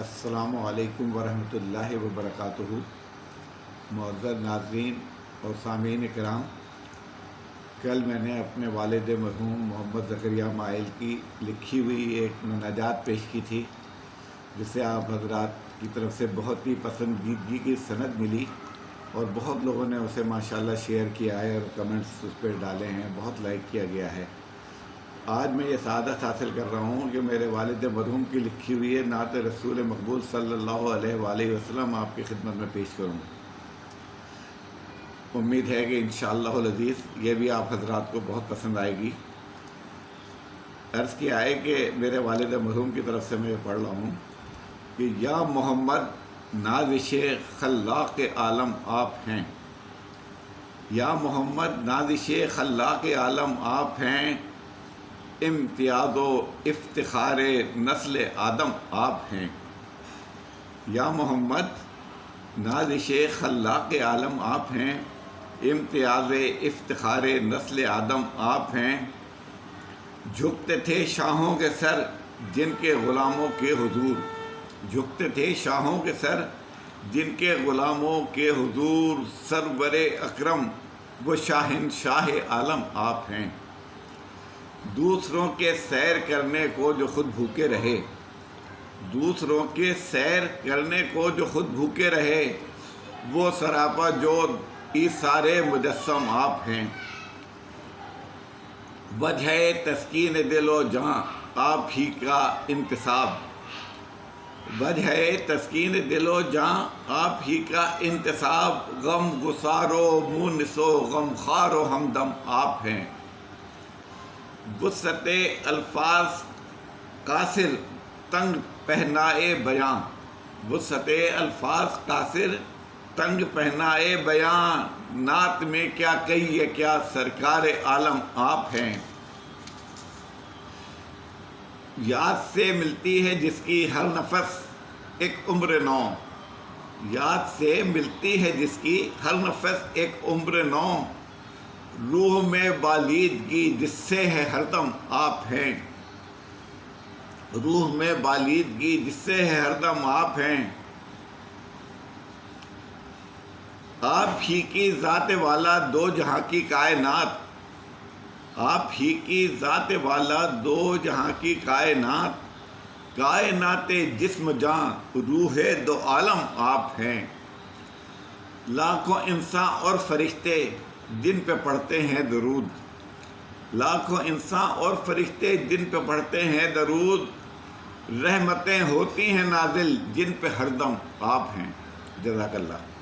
السلام علیکم ورحمۃ اللہ وبرکاتہ۔ معزز ناظرین اور سامعین کرام، کل میں نے اپنے والد مرحوم محمد زکریا مائل کی لکھی ہوئی ایک مناجات پیش کی تھی، جسے آپ حضرات کی طرف سے بہت ہی پسندیدگی کی سند ملی اور بہت لوگوں نے اسے ماشاءاللہ شیئر کیا ہے اور کمنٹس اس پہ ڈالے ہیں، بہت لائک کیا گیا ہے۔ آج میں یہ سعادت حاصل کر رہا ہوں کہ میرے والد مرحوم کی لکھی ہوئی ہے نعت رسول مقبول صلی اللہ علیہ وآلہ وسلم آپ کی خدمت میں پیش کروں۔ امید ہے کہ انشاءاللہ العزیز یہ بھی آپ حضرات کو بہت پسند آئے گی۔ عرض کیا ہے کہ میرے والد مرحوم کی طرف سے میں یہ پڑھ رہا ہوں کہ یا محمد نازش خلاق عالم آپ ہیں، یا محمد نازش خلاق عالم آپ ہیں، امتیاز و افتخار نسل آدم آپ ہیں۔ یا محمد نازش خلاق عالم آپ ہیں، امتیاز افتخار نسل آدم آپ ہیں۔ جھکتے تھے شاہوں کے سر جن کے غلاموں کے حضور، جھکتے تھے شاہوں کے سر جن کے غلاموں کے حضور، سرور اکرم وہ شاہنشاہ عالم آپ ہیں۔ دوسروں کے سیر کرنے کو جو خود بھوکے رہے، دوسروں کے سیر کرنے کو جو خود بھوکے رہے، وہ سراپا جود ایثار مجسم آپ ہیں۔ وجہ تسکین دل و جاں آپ ہی کا انتصاب، وجہ تسکین دل و جاں آپ ہی کا انتصاب، غم گسار و مونس و غم خوار و ہمدم آپ ہیں۔ وسعت الفاظ قاصر تنگ پہنائے بیاں، وسعت الفاظ قاصر تنگ پہنائے بیاں، نعت میں کیا کہیے کیا سرکار عالم آپ ہیں۔ یاد سے ملتی ہے جس کی ہر نفس ایک عمر نو، یاد سے ملتی ہے جس کی ہر نفس ایک عمر نو، روح میں بالیدگی جس سے ہے ہر دم آپ ہیں، روح میں بالیدگی جس سے ہے ہر دم آپ ہیں۔ آپ ہی کی ذات والا دو جہاں کی کائنات، آپ ہی کی ذات والا دو جہاں کی کائنات، کائنات جسم جاں روح دو عالم آپ ہیں۔ لاکھوں انساں اور فرشتے جن پہ پڑھتے ہیں درود، لاکھوں انساں اور فرشتے جن پہ پڑھتے ہیں درود، رحمتیں ہوتی ہیں نازل جن پہ ہر دم آپ ہیں۔ جزاک اللہ۔